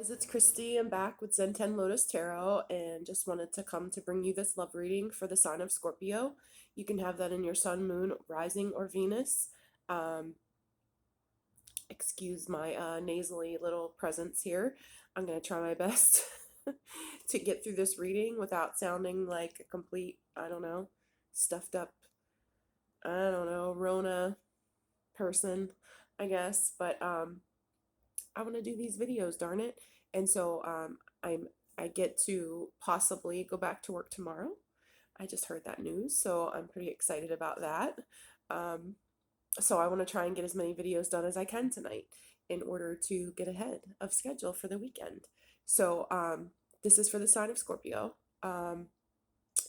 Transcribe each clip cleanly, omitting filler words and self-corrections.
It's Christy. I'm back with Zen 10 Lotus Tarot and just wanted to come to bring you this love reading for the sign of Scorpio. You can have that in your sun, moon, rising, or Venus. Um, Excuse my nasally little presence here. I'm going to try my best to get through this reading without sounding like a complete, I don't know, stuffed up, I don't know, Rona person, I guess. But I want to do these videos, darn it. And so I get to possibly go back to work tomorrow. I just heard that news, so I'm pretty excited about that. Um, so I want to try and get as many videos done as I can tonight in order to get ahead of schedule for the weekend. So this is for the sign of Scorpio.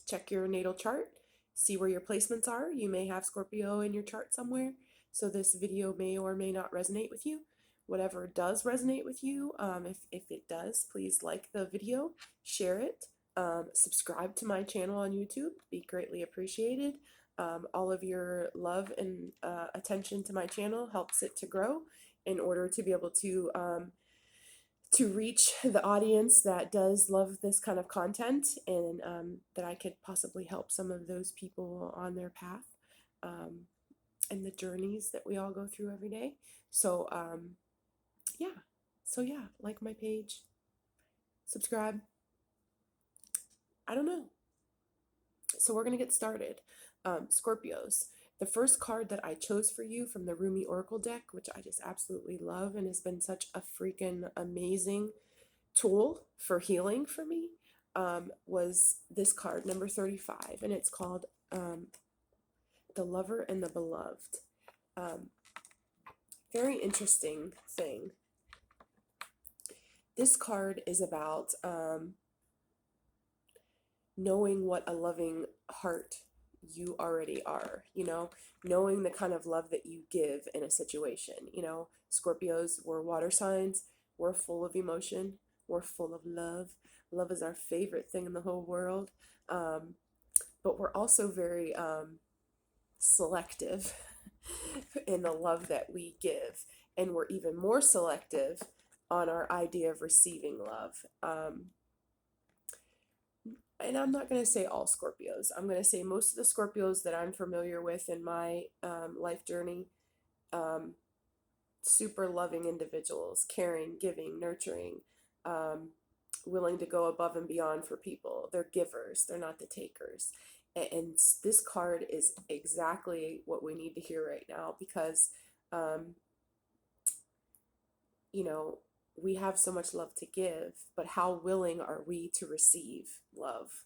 Check your natal chart, see where your placements are. You may have Scorpio in your chart somewhere, so this video may or may not resonate with you. Whatever does resonate with you, if it does, please like the video, share it, subscribe to my channel on YouTube, be greatly appreciated. All of your love and attention to my channel helps it to grow in order to be able to reach the audience that does love this kind of content, and that I could possibly help some of those people on their path, um, and the journeys that we all go through every day. So yeah, like my page, subscribe. I don't know. So we're gonna get started. Scorpios. The first card that I chose for you from the Rumi Oracle deck, which I just absolutely love and has been such a freaking amazing tool for healing for me, was this card, number 35, and it's called The Lover and the Beloved. Very interesting thing. This card is about knowing what a loving heart you already are, knowing the kind of love that you give in a situation. Scorpios, we're water signs, we're full of emotion, we're full of love. Love is our favorite thing in the whole world. But we're also very selective in the love that we give. And we're even more selective on our idea of receiving love. And I'm not going to say all Scorpios. I'm going to say most of the Scorpios that I'm familiar with in my life journey, super loving individuals, caring, giving, nurturing, willing to go above and beyond for people. They're givers, they're not the takers. And this card is exactly what we need to hear right now, because, you know, we have so much love to give, but how willing are we to receive love?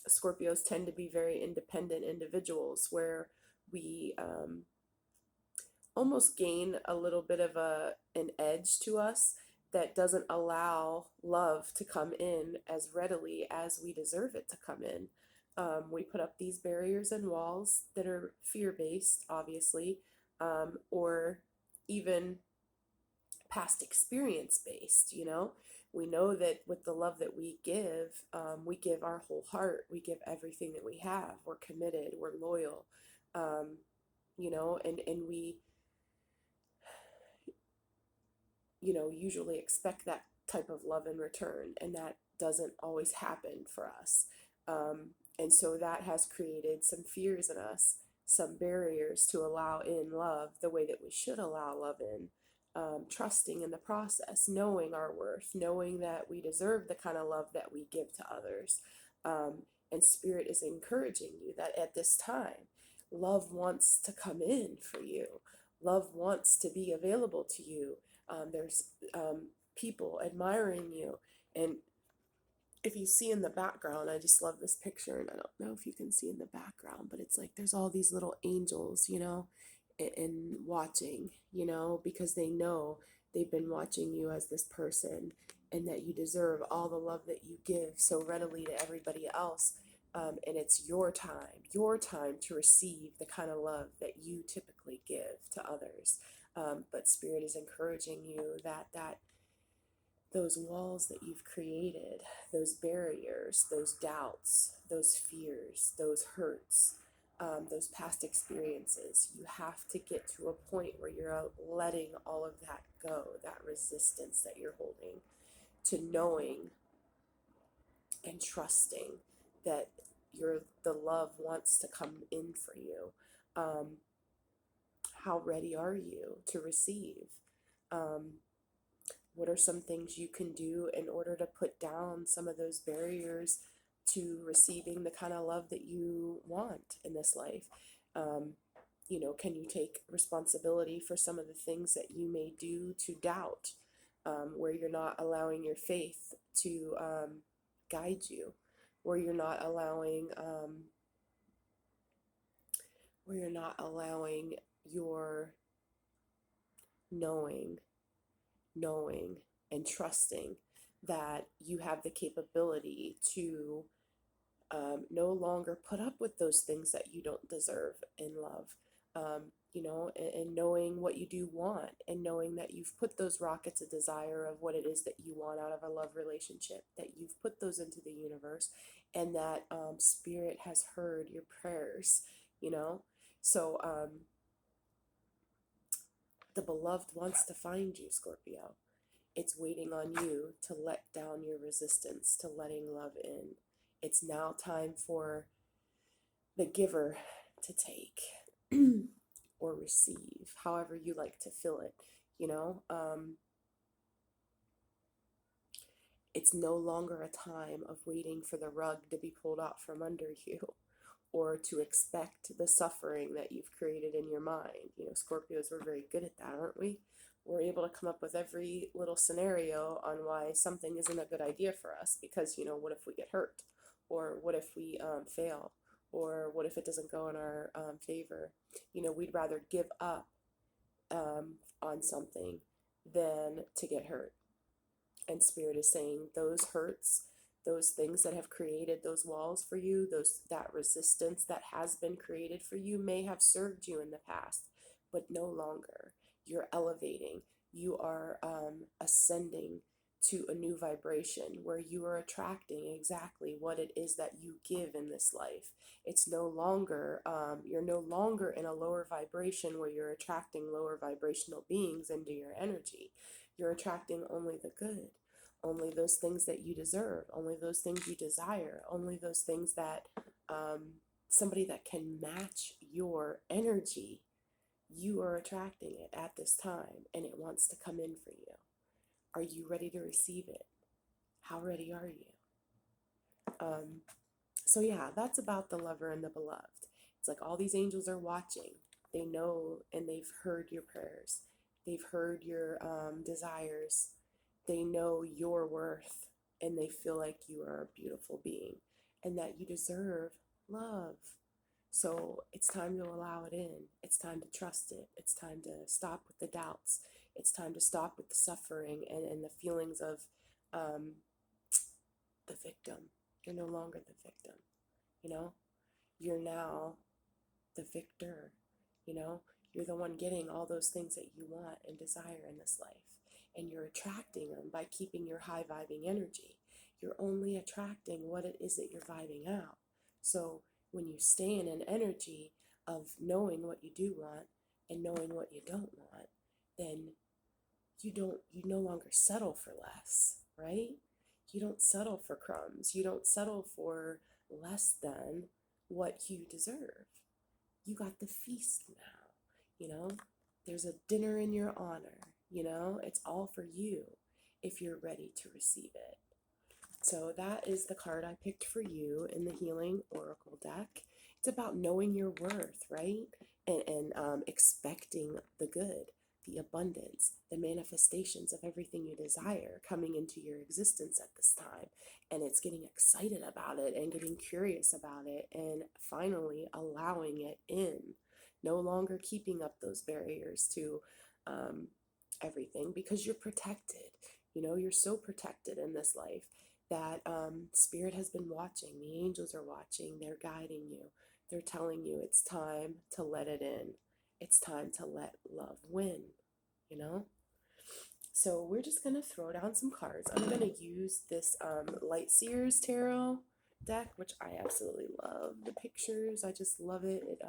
Scorpios tend to be very independent individuals, where we almost gain a little bit of an edge to us that doesn't allow love to come in as readily as we deserve it to come in. We put up these barriers and walls that are fear-based, obviously, or even past experience based. We know that with the love that we give our whole heart, we give everything that we have, we're committed, we're loyal, and we usually expect that type of love in return, and that doesn't always happen for us. And so that has created some fears in us, some barriers to allow in love the way that we should allow love in. Trusting in the process, knowing our worth, knowing that we deserve the kind of love that we give to others. And Spirit is encouraging you that at this time, love wants to come in for you. Love wants to be available to you. There's people admiring you. And if you see in the background, I just love this picture, and I don't know if you can see in the background, but it's like there's all these little angels, and watching, because they know they've been watching you as this person, and that you deserve all the love that you give so readily to everybody else. And it's your time to receive the kind of love that you typically give to others. But Spirit is encouraging you that those walls that you've created, those barriers, those doubts, those fears, those hurts, those past experiences. You have to get to a point where you're letting all of that go, that resistance that you're holding, to knowing and trusting that the love wants to come in for you. Um, how ready are you to receive? Um, what are some things you can do in order to put down some of those barriers to receiving the kind of love that you want in this life? Um, can you take responsibility for some of the things that you may do to doubt, where you're not allowing your faith to guide you, where you're not allowing, your knowing knowing and trusting that you have the capability to no longer put up with those things that you don't deserve in love. And knowing what you do want, and knowing that you've put those rockets of desire of what it is that you want out of a love relationship, that you've put those into the universe, and that spirit has heard your prayers, you know? So the beloved wants to find you, Scorpio. It's waiting on you to let down your resistance to letting love in. It's now time for the giver to take or receive, however you like to feel it. You know, it's no longer a time of waiting for the rug to be pulled out from under you, or to expect the suffering that you've created in your mind. Scorpios, we're very good at that, aren't we? We're able to come up with every little scenario on why something isn't a good idea for us, because, what if we get hurt? Or what if we fail? Or what if it doesn't go in our favor? We'd rather give up on something than to get hurt. And Spirit is saying those hurts, those things that have created those walls for you, that resistance that has been created for you, may have served you in the past, but no longer. You're elevating. You are ascending to a new vibration where you are attracting exactly what it is that you give in this life. It's no longer, you're no longer in a lower vibration where you're attracting lower vibrational beings into your energy. You're attracting only the good, only those things that you deserve, only those things you desire, only those things that somebody that can match your energy. You are attracting it at this time, and it wants to come in for you. Are you ready to receive it? How ready are you? So yeah, that's about the lover and the beloved. It's like all these angels are watching. They know, and they've heard your prayers. They've heard your desires. They know your worth, and they feel like you are a beautiful being and that you deserve love. So it's time to allow it in. It's time to trust it. It's time to stop with the doubts. It's time to stop with the suffering and the feelings of the victim. You're no longer the victim, you know? You're now the victor, you know? You're the one getting all those things that you want and desire in this life. And you're attracting them by keeping your high vibing energy. You're only attracting what it is that you're vibing out. So when you stay in an energy of knowing what you do want and knowing what you don't want, then you no longer settle for less, right? You don't settle for crumbs. You don't settle for less than what you deserve. You got the feast now, There's a dinner in your honor, It's all for you if you're ready to receive it. So that is the card I picked for you in the Healing Oracle deck. It's about knowing your worth, right? And expecting the good, the abundance, the manifestations of everything you desire coming into your existence at this time. And it's getting excited about it and getting curious about it and finally allowing it in. No longer keeping up those barriers to everything, because you're protected. You're so protected in this life that Spirit has been watching. The angels are watching. They're guiding you. They're telling you it's time to let it in. It's time to let love win, So we're just going to throw down some cards. I'm going to use this Light Seers Tarot deck, which I absolutely love the pictures. I just love it. It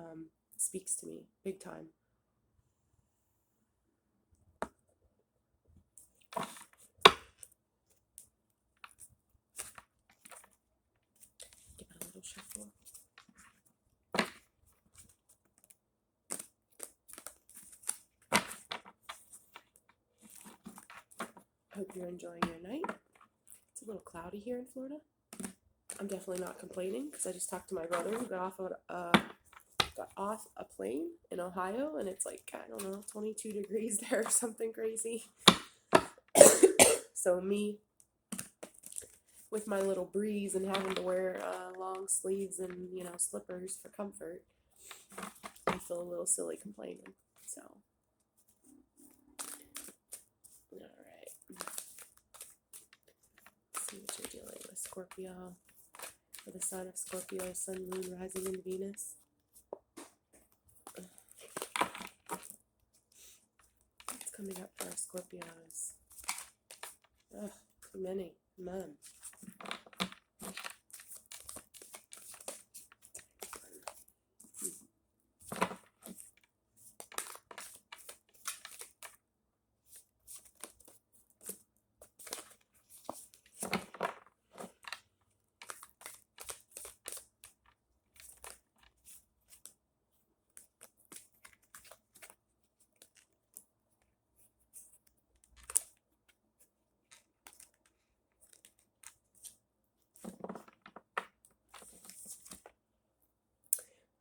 speaks to me big time. Give it a little shuffle. Hope you're enjoying your night. It's a little cloudy here in Florida. I'm definitely not complaining because I just talked to my brother who got off a plane in Ohio, and it's like, I don't know, 22 degrees there or something crazy. So me with my little breeze and having to wear long sleeves and, you know, slippers for comfort, I feel a little silly complaining. So, all right. Let's see what you're dealing with, Scorpio. For the sign of Scorpio, Sun, Moon, rising in Venus. What's coming up for our Scorpios? Ugh, too many. None.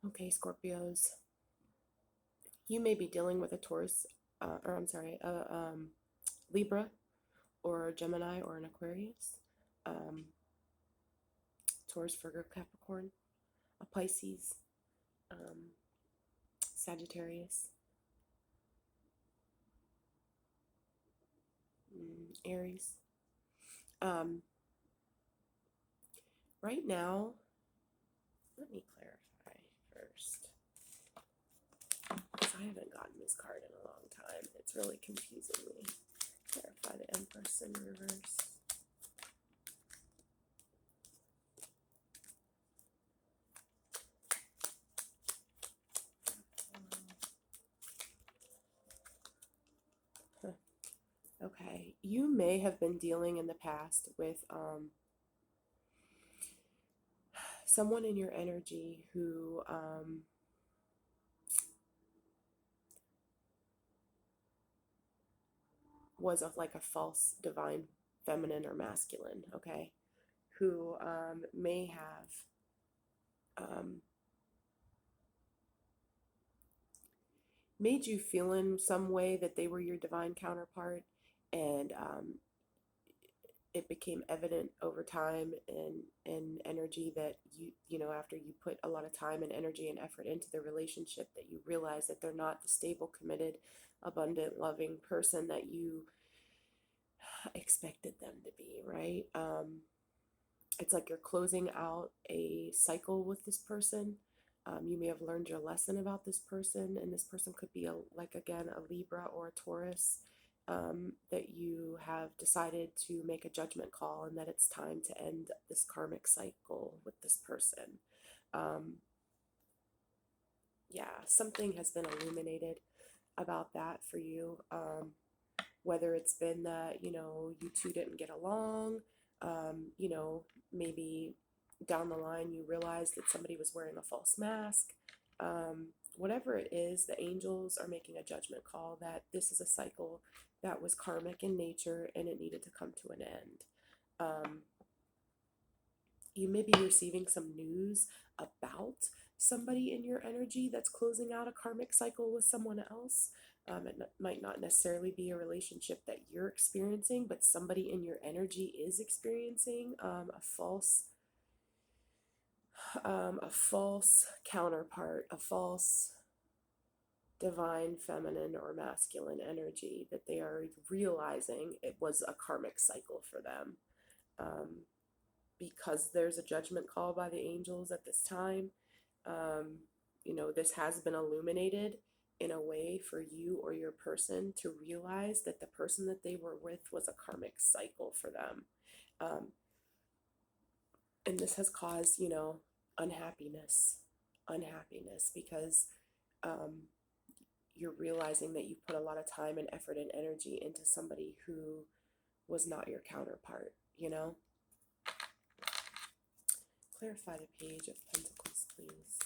Okay, Scorpios. You may be dealing with a Taurus, Libra, or a Gemini, or an Aquarius. Taurus, Virgo, Capricorn, a Pisces, Sagittarius, Aries. Right now, let me clarify first, because I haven't gotten this card in a long time. It's really confusing me. Clarify the Empress in reverse. Okay, you may have been dealing in the past with someone in your energy who was like a false divine feminine or masculine, okay, who may have made you feel in some way that they were your divine counterpart, and it became evident over time and energy that you know, after you put a lot of time and energy and effort into the relationship, that you realize that they're not the stable, committed, abundant, loving person that you expected them to be, right? It's like you're closing out a cycle with this person. You may have learned your lesson about this person, and this person could be like again a Libra or a Taurus, that you have decided to make a judgment call, and that it's time to end this karmic cycle with this person. Yeah, something has been illuminated about that for you. Whether it's been that, you know, you two didn't get along, you know, maybe down the line you realized that somebody was wearing a false mask. Whatever it is, the angels are making a judgment call that this is a cycle that was karmic in nature and it needed to come to an end. You may be receiving some news about somebody in your energy that's closing out a karmic cycle with someone else. It might not necessarily be a relationship that you're experiencing, but somebody in your energy is experiencing a false counterpart, a false divine feminine or masculine energy that they are realizing it was a karmic cycle for them. Because there's a judgment call by the angels at this time, you know, this has been illuminated in a way for you or your person to realize that the person that they were with was a karmic cycle for them. And this has caused, unhappiness, because um, you're realizing that you put a lot of time and effort and energy into somebody who was not your counterpart. Clarify the Page of Pentacles, please.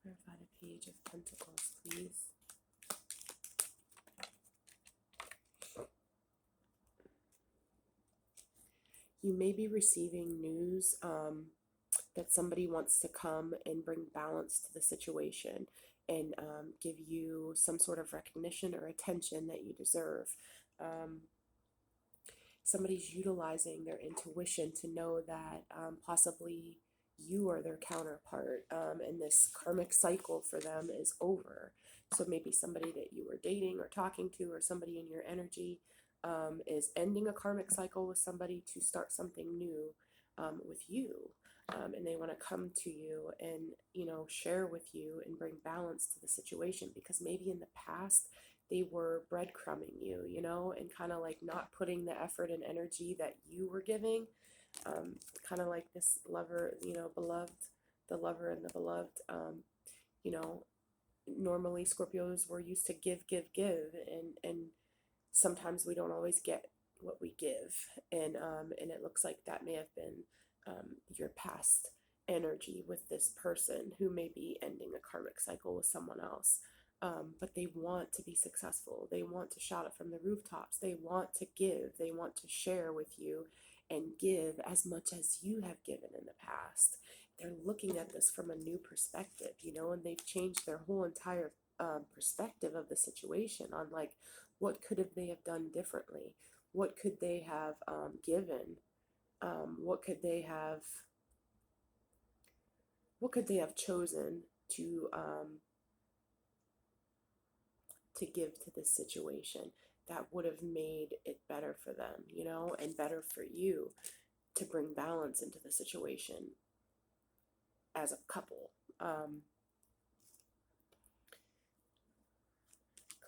Clarify the Page of Pentacles, please. You may be receiving news that somebody wants to come and bring balance to the situation and give you some sort of recognition or attention that you deserve. Somebody's utilizing their intuition to know that possibly you are their counterpart, and this karmic cycle for them is over. So maybe somebody that you were dating or talking to, or somebody in your energy, is ending a karmic cycle with somebody to start something new with you. And they want to come to you and, share with you and bring balance to the situation, because maybe in the past they were breadcrumbing you, and kind of like not putting the effort and energy that you were giving. Kind of like this lover, beloved, the lover and the beloved. You know, Normally Scorpios were used to give, and sometimes we don't always get what we give, and it looks like that may have been your past energy with this person who may be ending a karmic cycle with someone else. But they want to be successful. They want to shout it from the rooftops. They want to give. They want to share with you and give as much as you have given in the past. They're looking at this from a new perspective, and they've changed their whole entire perspective of the situation on like, what could have they have done differently? What could they have given? What could they have? What could they have chosen to give to this situation that would have made it better for them, and better for you, to bring balance into the situation as a couple.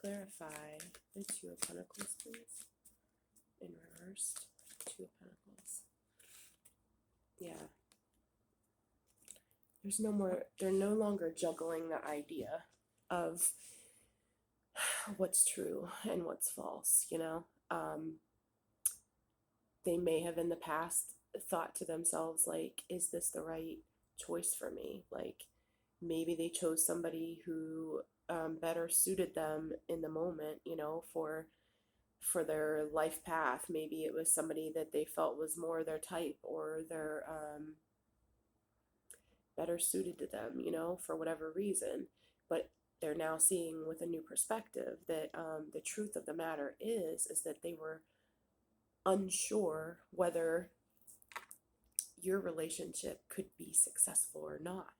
Clarify the Two of Pentacles, please. In reversed, Two of Pentacles. Yeah. They're no longer juggling the idea of what's true and what's false. They may have in the past thought to themselves, like, is this the right choice for me? Like, maybe they chose somebody who better suited them in the moment, for their life path. Maybe it was somebody that they felt was more their type, or their better suited to them, for whatever reason. But they're now seeing with a new perspective that the truth of the matter is that they were unsure whether your relationship could be successful or not.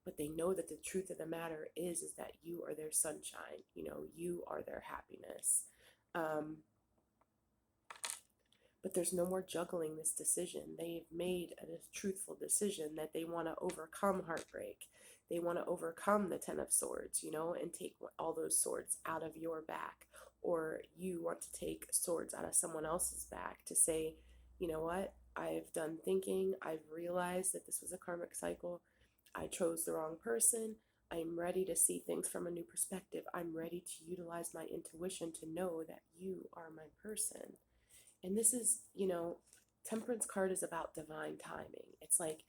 But they know that the truth of the matter is that you are their sunshine, you are their happiness. But there's no more juggling this decision. They've made a truthful decision that they want to overcome heartbreak. They want to overcome the Ten of Swords, and take all those swords out of your back. Or you want to take swords out of someone else's back to say, you know what? I've done thinking. I've realized that this was a karmic cycle. I chose the wrong person. I'm ready to see things from a new perspective. I'm ready to utilize my intuition to know that you are my person. And this is, Temperance card is about divine timing. It's like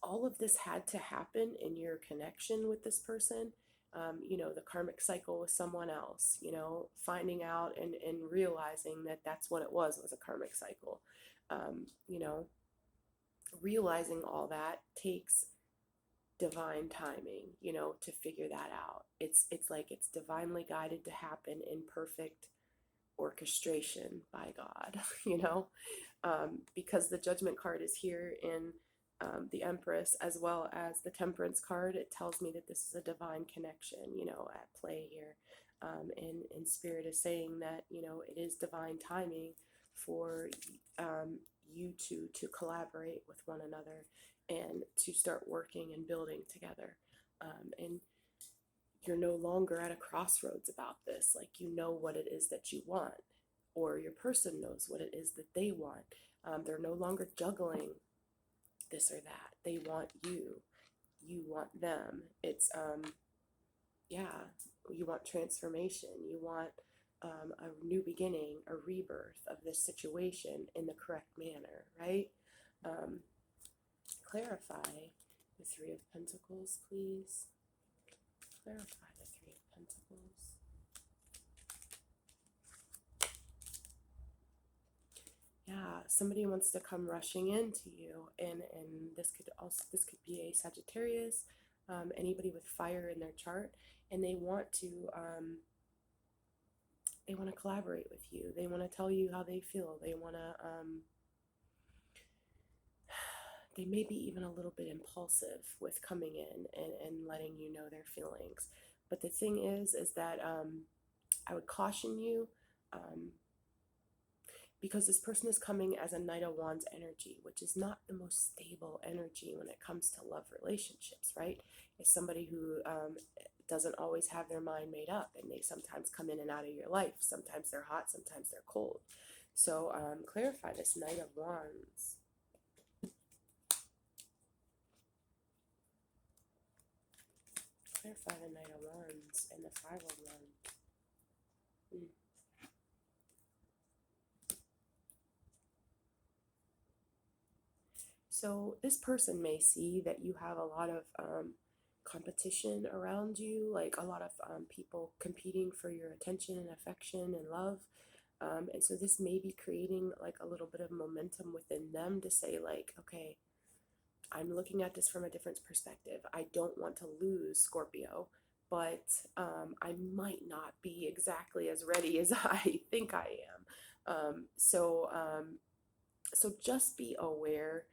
all of this had to happen in your connection with this person. The karmic cycle with someone else, finding out and realizing that that's what it was a karmic cycle. You know, Realizing all that takes divine timing, to figure that out. It's like it's divinely guided to happen in perfect orchestration by God, because the Judgment card is here in the Empress, as well as the Temperance card. It tells me that this is a divine connection, at play here. And Spirit is saying that, it is divine timing for you two to collaborate with one another and to start working and building together. And you're no longer at a crossroads about this. Like, you know what it is that you want, or your person knows what it is that they want. They're no longer juggling this or that. They want you. You want them. It's yeah, you want transformation. You want a new beginning, a rebirth of this situation in the correct manner, right? Um, Clarify the Three of Pentacles, please. Clarify the Three of Pentacles. Yeah, somebody wants to come rushing into you, and this could be a Sagittarius, anybody with fire in their chart, and they want to collaborate with you. They want to tell you how they feel. They want to they may be even a little bit impulsive with coming in and letting you know their feelings. But the thing is that I would caution you, because this person is coming as a Knight of Wands energy, which is not the most stable energy when it comes to love relationships, right? It's somebody who doesn't always have their mind made up, and they sometimes come in and out of your life. Sometimes they're hot, sometimes they're cold. So clarify this Knight of Wands. Clarify the Knight of Wands and the Five of Wands. So this person may see that you have a lot of competition around you, like a lot of people competing for your attention and affection and love. And so this may be creating like a little bit of momentum within them to say like, okay, I'm looking at this from a different perspective. I don't want to lose Scorpio, but I might not be exactly as ready as I think I am. So just be aware,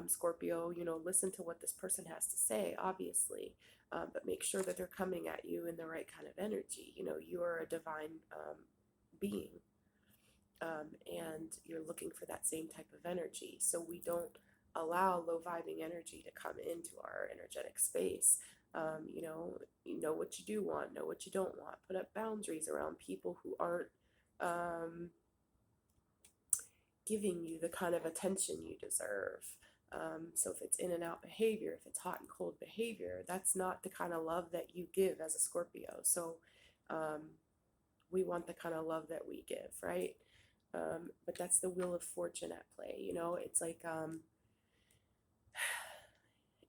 Scorpio, listen to what this person has to say, obviously, but make sure that they're coming at you in the right kind of energy. You are a divine being, and you're looking for that same type of energy. So we don't allow low vibing energy to come into our energetic space. You know what you do want, know what you don't want. Put up boundaries around people who aren't giving you the kind of attention you deserve. So if it's in and out behavior, if it's hot and cold behavior, that's not the kind of love that you give as a Scorpio. So we want the kind of love that we give, right? But that's the wheel of fortune at play. It's like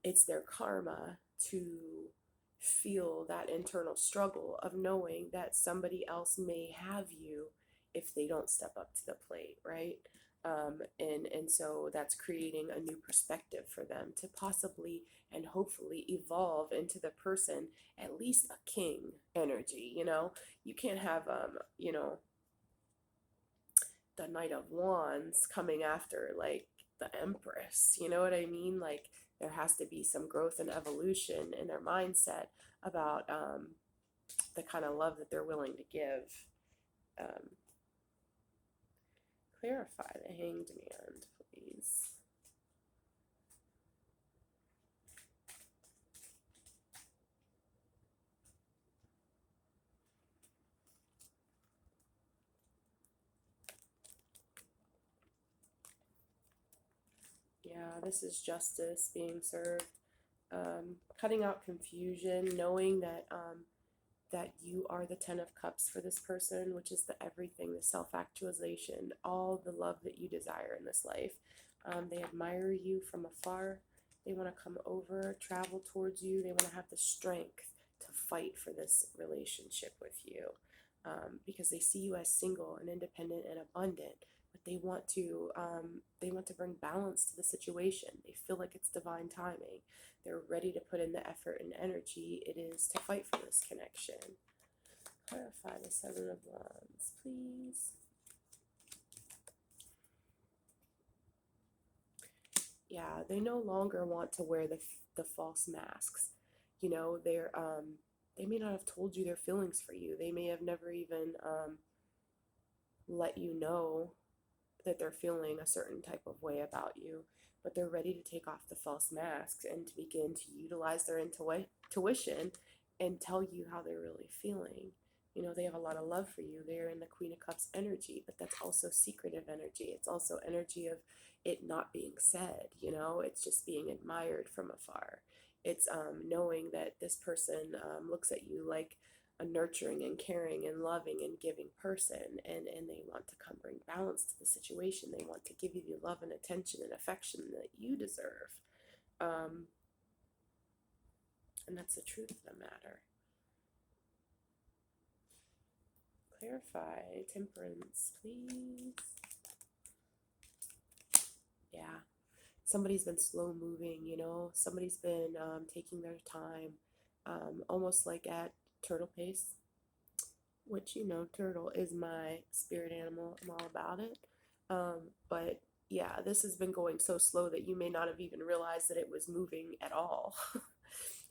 it's their karma to feel that internal struggle of knowing that somebody else may have you if they don't step up to the plate, right? And so that's creating a new perspective for them to possibly and hopefully evolve into the person, at least a king energy. You can't have the Knight of Wands coming after like the Empress. You know what I mean? Like there has to be some growth and evolution in their mindset about the kind of love that they're willing to give. Clarify the Hanged Man, please. Yeah, this is justice being served. Cutting out confusion, knowing that that you are the Ten of Cups for this person, which is the everything, the self-actualization, all the love that you desire in this life. They admire you from afar. They want to come over, travel towards you. They want to have the strength to fight for this relationship with you, because they see you as single and independent and abundant. But they want to bring balance to the situation. They feel like it's divine timing. They're ready to put in the effort and energy it is to fight for this connection. Clarify the Seven of Wands, please. Yeah, they no longer want to wear the false masks. They may not have told you their feelings for you. They may have never even let you know that they're feeling a certain type of way about you, but they're ready to take off the false masks and to begin to utilize their intuition and tell you how they're really feeling. You know, they have a lot of love for you. They're in the Queen of Cups energy, but that's also secretive energy. It's also energy of it not being said, you know, it's just being admired from afar. It's knowing that this person looks at you like a nurturing and caring and loving and giving person, and they want to come bring balance to the situation. They want to give you the love and attention and affection that you deserve. Um, and that's the truth of the matter. Clarify, temperance, please. Yeah. Somebody's been slow moving, you know, somebody's been taking their time, almost like at turtle pace, which, you know, turtle is my spirit animal. I'm all about it. But yeah, this has been going so slow that you may not have even realized that it was moving at all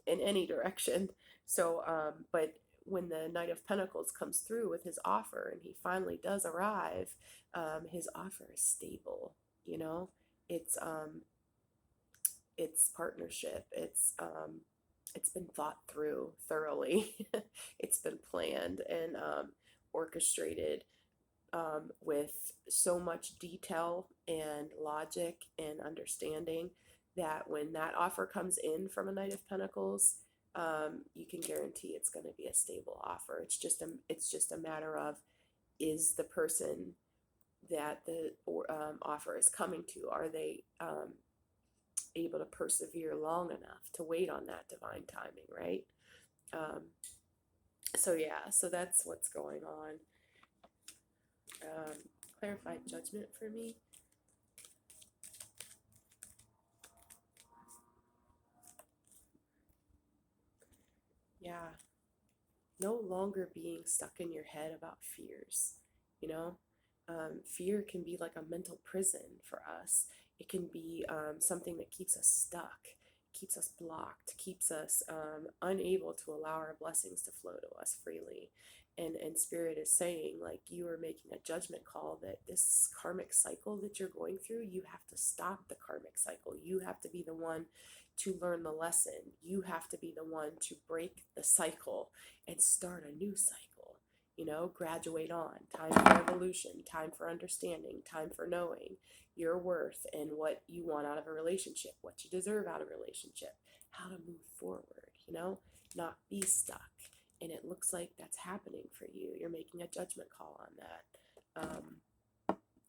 in any direction. So, but when the Knight of Pentacles comes through with his offer and he finally does arrive, his offer is stable, you know, it's, it's partnership. It's been thought through thoroughly. It's been planned and orchestrated with so much detail and logic and understanding that when that offer comes in from a Knight of Pentacles, you can guarantee it's going to be a stable offer. It's just a matter of, is the person that the offer is coming to, are they able to persevere long enough to wait on that divine timing, right? Um, so yeah, so that's what's going on. Clarified judgment for me. Yeah, no longer being stuck in your head about fears, you know. Fear can be like a mental prison for us. It can be something that keeps us stuck, keeps us blocked, keeps us unable to allow our blessings to flow to us freely. And Spirit is saying, like, you are making a judgment call that this karmic cycle that you're going through, you have to stop the karmic cycle. You have to be the one to learn the lesson. You have to be the one to break the cycle and start a new cycle. You know, graduate on. Time for evolution, time for understanding, time for knowing your worth and what you want out of a relationship, what you deserve out of a relationship, how to move forward, you know, not be stuck. And it looks like that's happening for you. You're making a judgment call on that.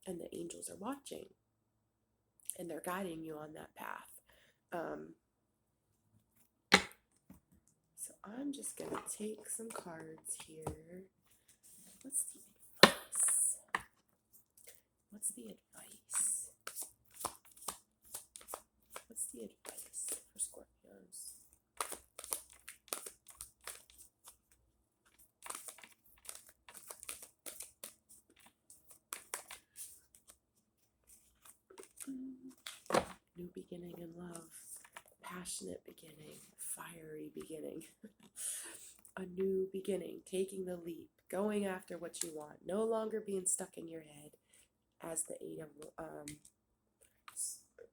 And the angels are watching and they're guiding you on that path. So I'm just going to take some cards here. What's the advice? What's the advice? What's the advice for Scorpios? New beginning in love, passionate beginning, fiery beginning, a new beginning, taking the leap, going after what you want, no longer being stuck in your head, as the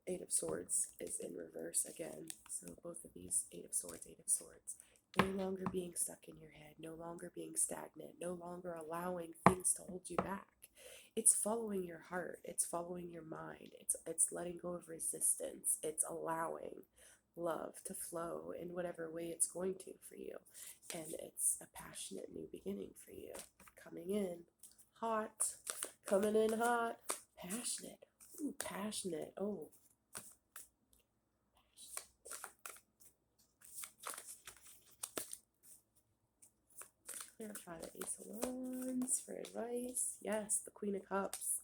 Eight of Swords is in reverse again. So both of these, Eight of Swords, Eight of Swords. No longer being stuck in your head, no longer being stagnant, no longer allowing things to hold you back. It's following your heart, it's following your mind, it's letting go of resistance, it's allowing love to flow in whatever way it's going to for you. And it's a passionate new beginning for you. Coming in hot, coming in hot, passionate. Ooh, passionate. Oh, clarify the Ace of Wands for advice. Yes, the Queen of Cups.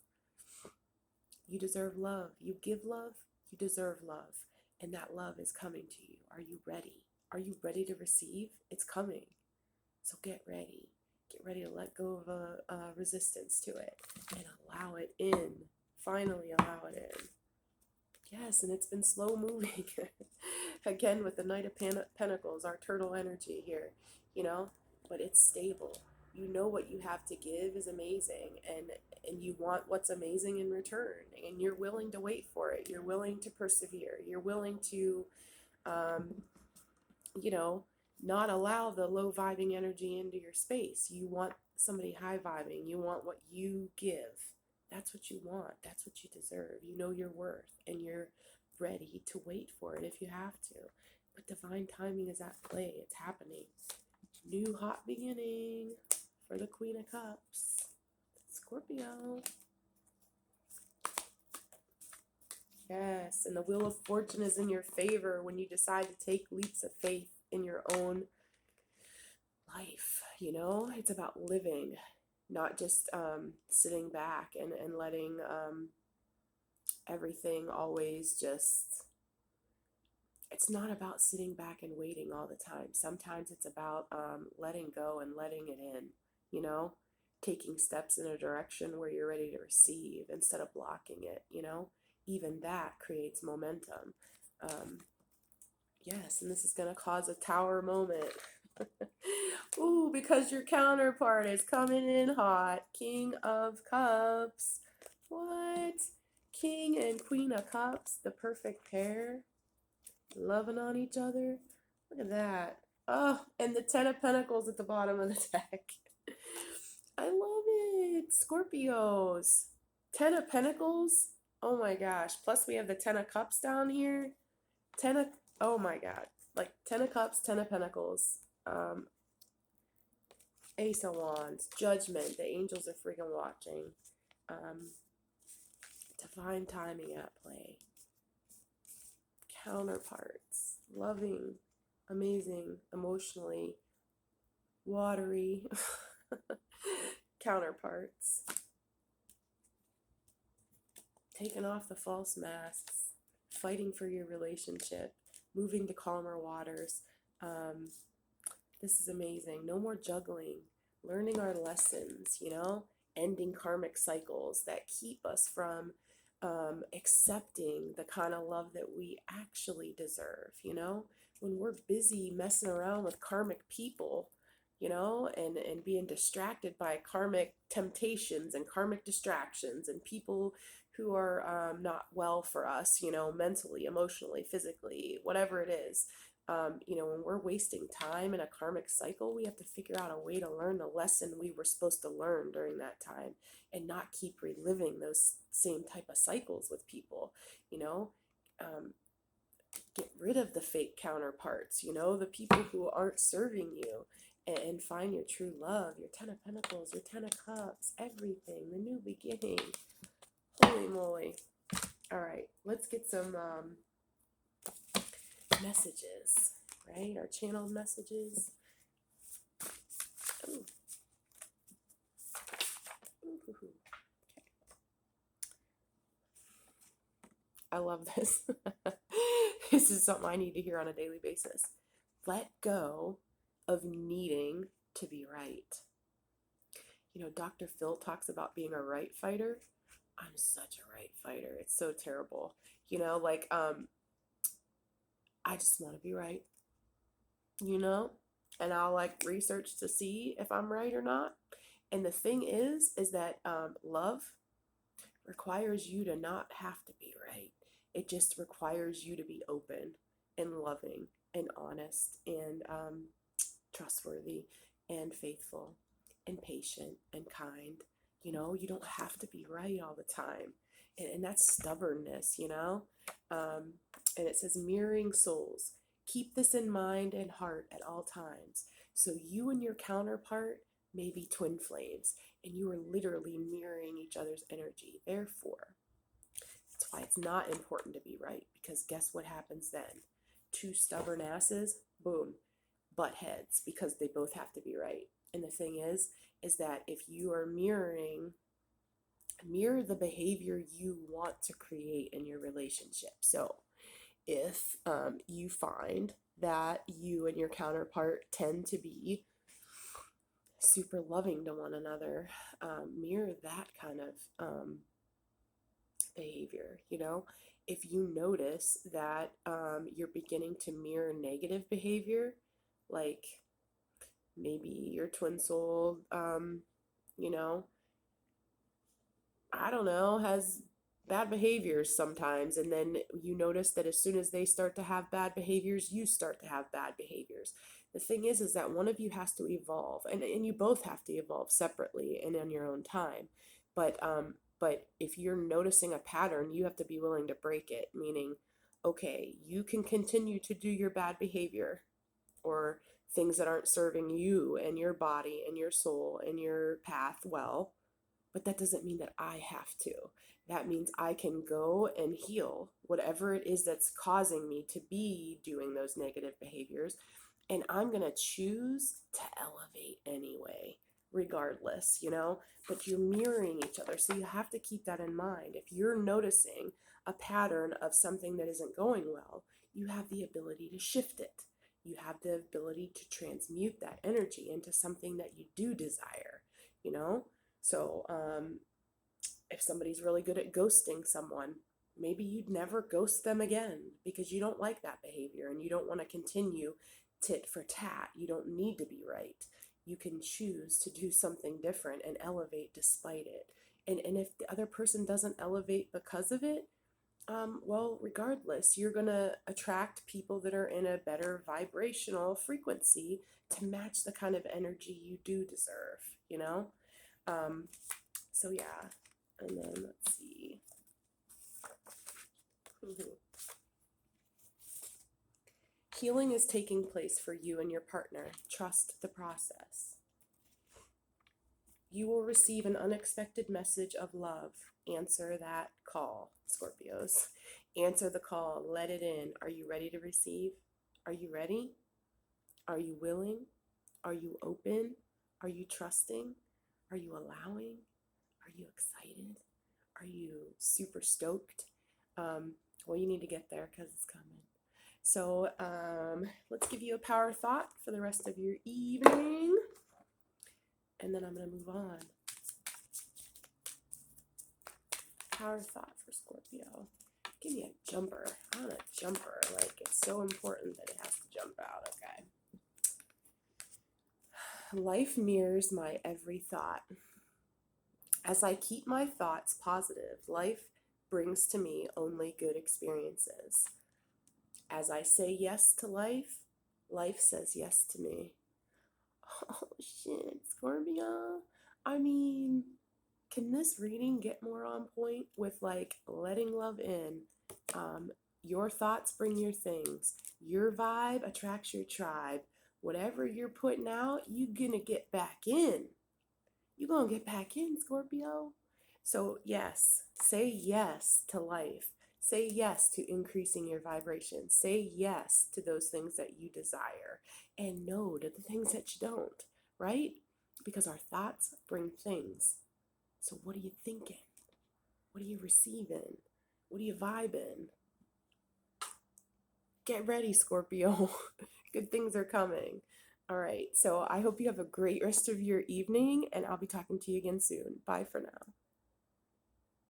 You deserve love. You give love, you deserve love. And that love is coming to you. Are you ready? Are you ready to receive? It's coming. So get ready. Get ready to let go of a resistance to it and allow it in. Finally allow it in. Yes, and it's been slow moving. Again, with the Knight of Pentacles, our turtle energy here, you know, but it's stable. You know what you have to give is amazing, and you want what's amazing in return, and you're willing to wait for it. You're willing to persevere. You're willing to, you know, not allow the low vibing energy into your space. You want somebody high vibing. You want what you give. That's what you want. That's what you deserve. You know your worth, and you're ready to wait for it if you have to. But divine timing is at play. It's happening. New hot beginning for the Queen of Cups. Scorpio. Yes, and the Wheel of Fortune is in your favor when you decide to take leaps of faith in your own life. You know, it's about living, not just sitting back and letting everything always just, it's not about sitting back and waiting all the time. Sometimes it's about letting go and letting it in, you know, taking steps in a direction where you're ready to receive instead of blocking it, you know. Even that creates momentum. Yes, and this is going to cause a tower moment. Ooh, because your counterpart is coming in hot. King of Cups. What? King and Queen of Cups, the perfect pair, loving on each other. Look at that. Oh, and the Ten of Pentacles at the bottom of the deck. I love it. Scorpios. Ten of Pentacles. Oh my gosh. Plus we have the Ten of Cups down here. Oh my God. Like Ten of Cups, Ten of Pentacles. Ace of Wands. Judgment. The angels are freaking watching. Divine timing at play. Counterparts. Loving. Amazing. Emotionally. Watery. Counterparts. Taking off the false masks, fighting for your relationship, moving to calmer waters. This is amazing. No more juggling, learning our lessons, you know, ending karmic cycles that keep us from accepting the kind of love that we actually deserve, you know. When we're busy messing around with karmic people, you know, and being distracted by karmic temptations and karmic distractions and people who are not well for us, you know, mentally, emotionally, physically, whatever it is. You know, when we're wasting time in a karmic cycle, we have to figure out a way to learn the lesson we were supposed to learn during that time and not keep reliving those same type of cycles with people, you know. Get rid of the fake counterparts, you know, the people who aren't serving you, and find your true love, your Ten of Pentacles, your Ten of Cups, everything, the new beginning. Holy moly. All right, let's get some messages, right? Our channeled messages. Ooh. Ooh. Okay. I love this. This is something I need to hear on a daily basis. Let go of needing to be right. You know, Dr. Phil talks about being a right fighter. I'm such a right fighter. It's so terrible. You know, like, I just want to be right, you know, and I'll like research to see if I'm right or not. And the thing is that love requires you to not have to be right. It just requires you to be open and loving and honest and trustworthy and faithful and patient and kind. You know, you don't have to be right all the time. And that's stubbornness, you know? And it says, mirroring souls. Keep this in mind and heart at all times. So you and your counterpart may be twin flames, and you are literally mirroring each other's energy. Therefore, that's why it's not important to be right, because guess what happens then? Two stubborn asses, boom, butt heads, because they both have to be right. And the thing is that if you are mirror the behavior you want to create in your relationship. So if you find that you and your counterpart tend to be super loving to one another, mirror that kind of behavior. You know, if you notice that you're beginning to mirror negative behavior, like maybe your twin soul, you know, I don't know, has bad behaviors sometimes, and then you notice that as soon as they start to have bad behaviors, you start to have bad behaviors, The thing is that one of you has to evolve, and you both have to evolve separately and in your own time. But if you're noticing a pattern, you have to be willing to break it, meaning, okay, you can continue to do your bad behavior or things that aren't serving you and your body and your soul and your path well, but that doesn't mean that I have to. That means I can go and heal whatever it is that's causing me to be doing those negative behaviors. And I'm going to choose to elevate anyway, regardless, you know? But you're mirroring each other. So you have to keep that in mind. If you're noticing a pattern of something that isn't going well, you have the ability to shift it. You have the ability to transmute that energy into something that you do desire, you know? So, if somebody's really good at ghosting someone, maybe you'd never ghost them again because you don't like that behavior and you don't want to continue tit for tat. You don't need to be right. You can choose to do something different and elevate despite it. And if the other person doesn't elevate because of it, well, regardless, you're going to attract people that are in a better vibrational frequency to match the kind of energy you do deserve, you know? So yeah, and then let's see. Healing is taking place for you and your partner. Trust the process. You will receive an unexpected message of love. Answer that call, Scorpios. Answer the call. Let it in. Are you ready to receive? Are you ready? Are you willing? Are you open? Are you trusting? Are you allowing? Are you excited? Are you super stoked? Well, you need to get there because it's coming. So let's give you a power thought for the rest of your evening. And then I'm going to move on. Power thought for Scorpio. Give me a jumper. I want a jumper. Like, it's so important that it has to jump out. Okay. Life mirrors my every thought. As I keep my thoughts positive, life brings to me only good experiences. As I say yes to life, life says yes to me. Oh shit, Scorpio. I mean, can this reading get more on point with like letting love in? Your thoughts bring your things. Your vibe attracts your tribe. Whatever you're putting out, you're gonna get back in. You're gonna get back in, Scorpio. So yes, say yes to life. Say yes to increasing your vibration. Say yes to those things that you desire and no to the things that you don't, right? Because our thoughts bring things. So what are you thinking? What are you receiving? What are you vibing? Get ready, Scorpio. Good things are coming. All right, so I hope you have a great rest of your evening, and I'll be talking to you again soon. Bye for now.